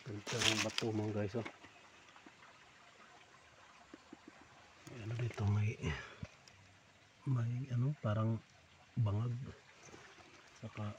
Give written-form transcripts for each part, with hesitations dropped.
Ganda ng bato mga guys, oh. Ano dito, may ano parang bangag, saka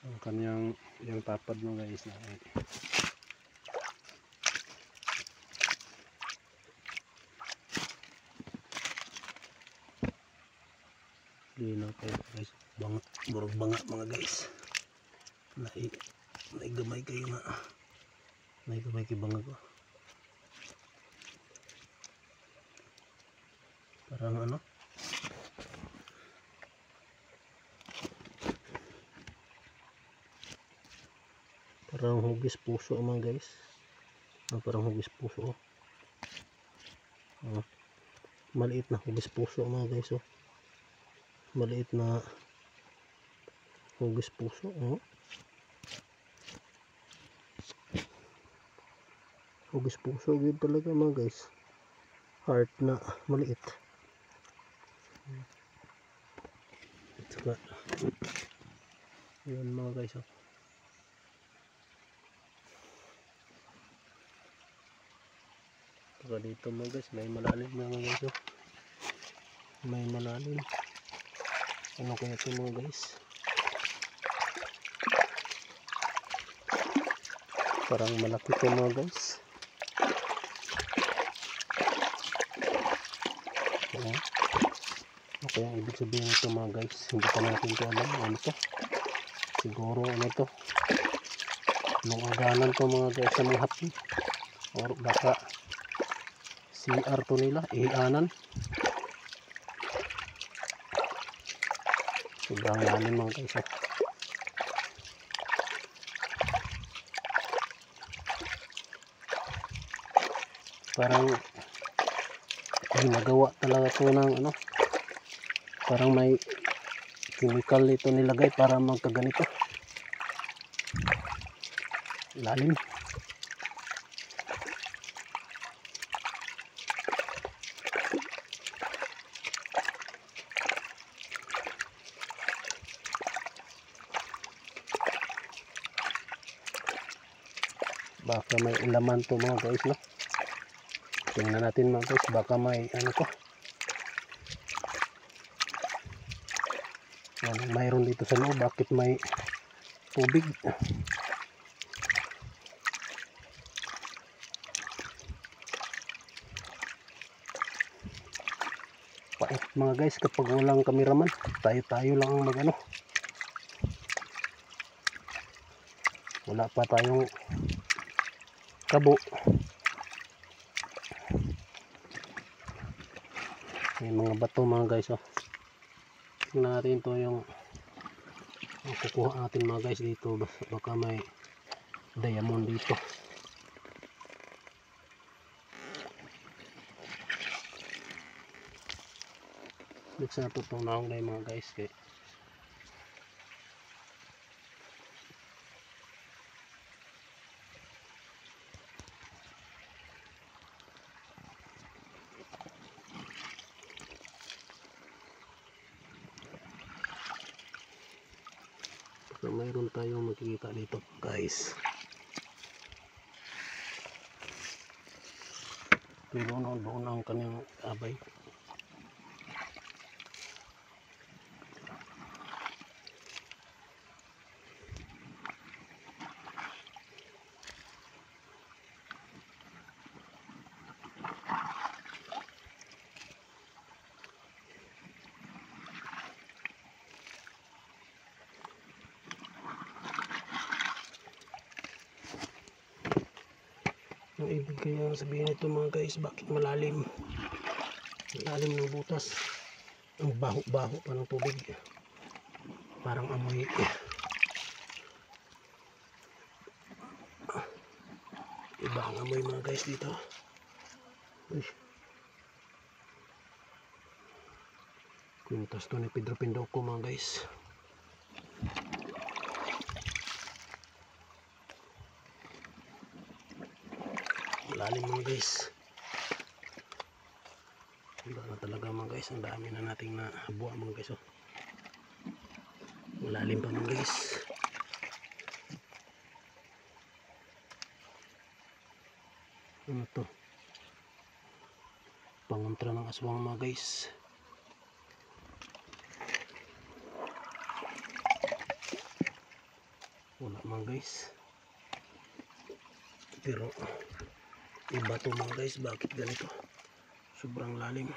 ang kanyang yung tapad mo guys na linaw kayo guys, bangat, burog banga mga guys. Naigamay kayo na, naigamay kayo bangag, oh. Parang ano, parang hugis puso mga guys. Parang hugis puso, oh. Maliit na hugis puso mga guys, oh. Maliit na hugis puso, oh. Hugis puso yun talaga mga guys, heart na maliit. At saka yun mga guys, oh. Saka dito mga guys, may malalim mga guys, oh. May malalim. Ano kaya ito mga guys? Parang malaki ito mga guys. Ano kaya ibig sabihin ito mga guys? Hindi pa natin ito alam. Ano ito? Siguro ano ito? Nung aganan ito mga guys sa mga hapon. Or baka CR to nila, ihanan. Sobrang lalim mga guys, oh. Parang ginagawa talaga ito ng ano, parang may chemical ito nilagay para magkaganito lalim. Baka may ilaman to mga guys, no? Tingnan natin mga guys, baka may ano to. Anong mayroon dito sa loob? Bakit may tubig? Pait mga guys kapag walang kameraman. Tayo lang ang magano. Wala pa tayong kabo. May mga bato mga guys, oh. Tingnan natin to yung kukuha natin mga guys dito. Baka may diamond dito. Buksan natin itong naong na mga guys. Kaya so, mayroon tayong makikita dito guys, pero doon ang kanyang abay. Ang ibig kaya sabihin ito mga guys, bakit malalim ng butas, ang baho pa ng tubig, parang amoy iba ang amoy mga guys dito. Uy. Kwintas to ni Pedro Pindoco mga guys. Malalim mga guys. Iba na talaga mga guys, ang dami na nating nabuha mga guys, oh. Malalim pa mga guys. Ano to? Pangontra ng aswang mga guys. Wala mga guys. Pero iba to mga guys. Bakit ganito? Sobrang lalim.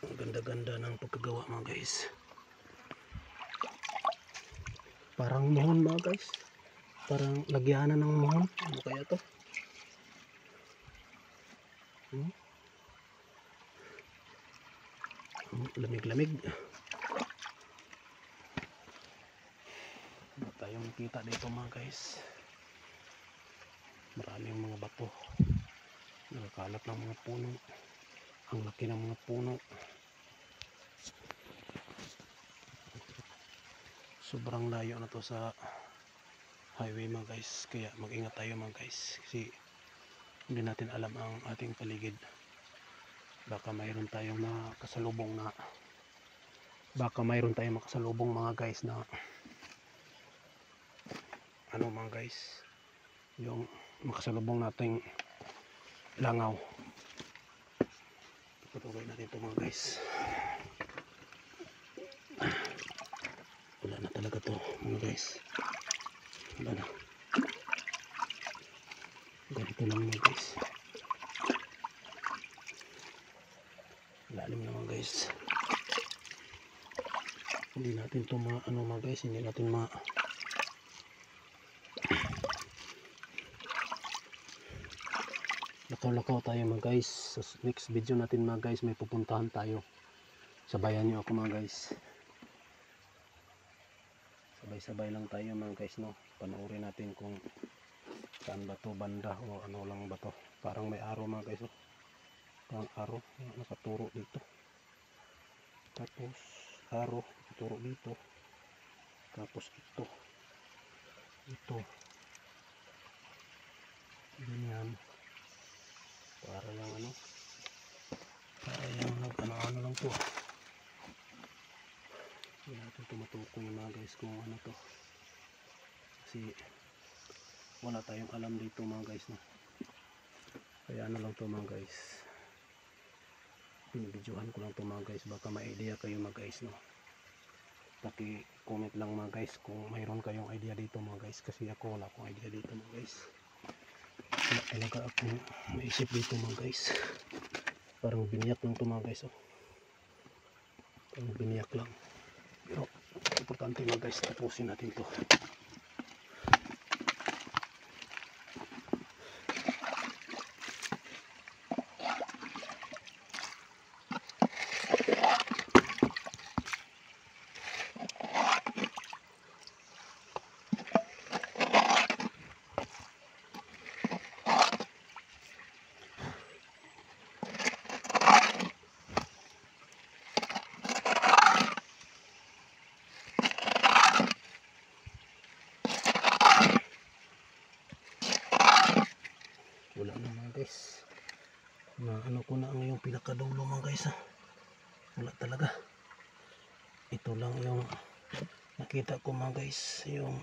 Ang ganda-ganda ng pagkagawa mga guys. Parang muhon mga guys. Parang lagyanan ng muhon. Ano kaya to? Lamig-lamig. Wala tayong nakita dito mga guys. Maraming mga bato. Nakakalat ng mga puno. Ang laki ng mga puno. Sobrang layo na to sa highway mga guys. Kaya mag-ingat tayo mga guys. Kasi hindi natin alam ang ating paligid. Baka mayroon tayong makasalubong mga guys na ano mga guys, yung makasalubong nating langaw. Patuloy natin ito mga guys. Wala na talaga to mga guys. Wala na. Ganito lang mga guys. Lalim naman guys. Hindi natin to mga guys, hindi natin lakaw-lakaw tayo mga guys. Sa next video natin mga guys, may pupuntahan tayo. Sabayan nyo ako mga guys. Sabay-sabay lang tayo mga guys, no. Panoorin natin kung saan ba to, banda o ano lang ba to. Parang may araw mga guys, oh. Parang araw nakaturo dito. Tapos araw nakaturo dito. Tapos ito ganyan. Para yung ano lang to. Hindi natin tumatukoy mga guys kung ano to. Kasi wala tayong alam dito mga guys, no. Kaya ano lang to mga guys. Binibidyohan ko lang to mga guys. Baka may idea kayo mga guys, no. Paki-comment lang mga guys kung mayroon kayong idea dito mga guys. Kasi ako wala akong idea dito mga guys. Wala talaga akong maisip dito mga guys. Parang biniyak lang to mga guys, oh. Parang biniyak lang. Pero importante mga guys, tapusin natin to. Wala na mga guys. Ano ko na ang yung pinakadulo mga guys, ha. Wala talaga. Ito lang yung nakita ko mga guys, yung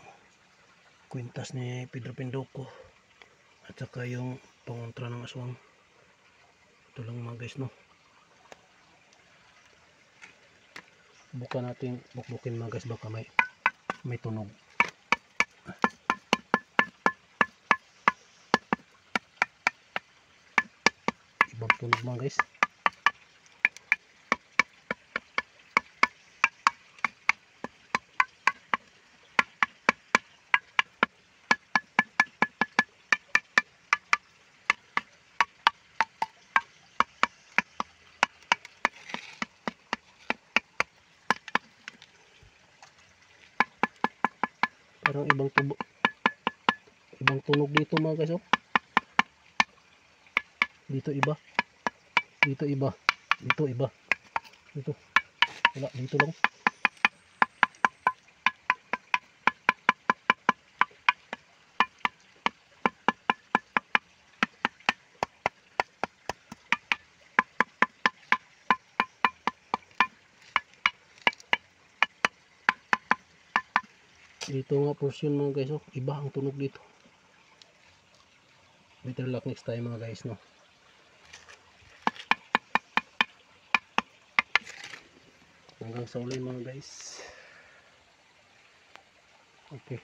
kwintas ni Pedro Pindoco at saka yung pangontra ng aswang. Ito lang mga guys, no. Bukan natin bukbukin mga guys, baka may tunog. Ibang tunog mga guys. Parang ibang tunog dito mga guys, oh. Dito iba. Dito iba. Dito iba. Dito. Wala, dito lang. Dito nga portion mga guys, oh. Iba ang tunog dito. Better luck next time mga guys, no. Hanggang sa uli mga guys. Okay.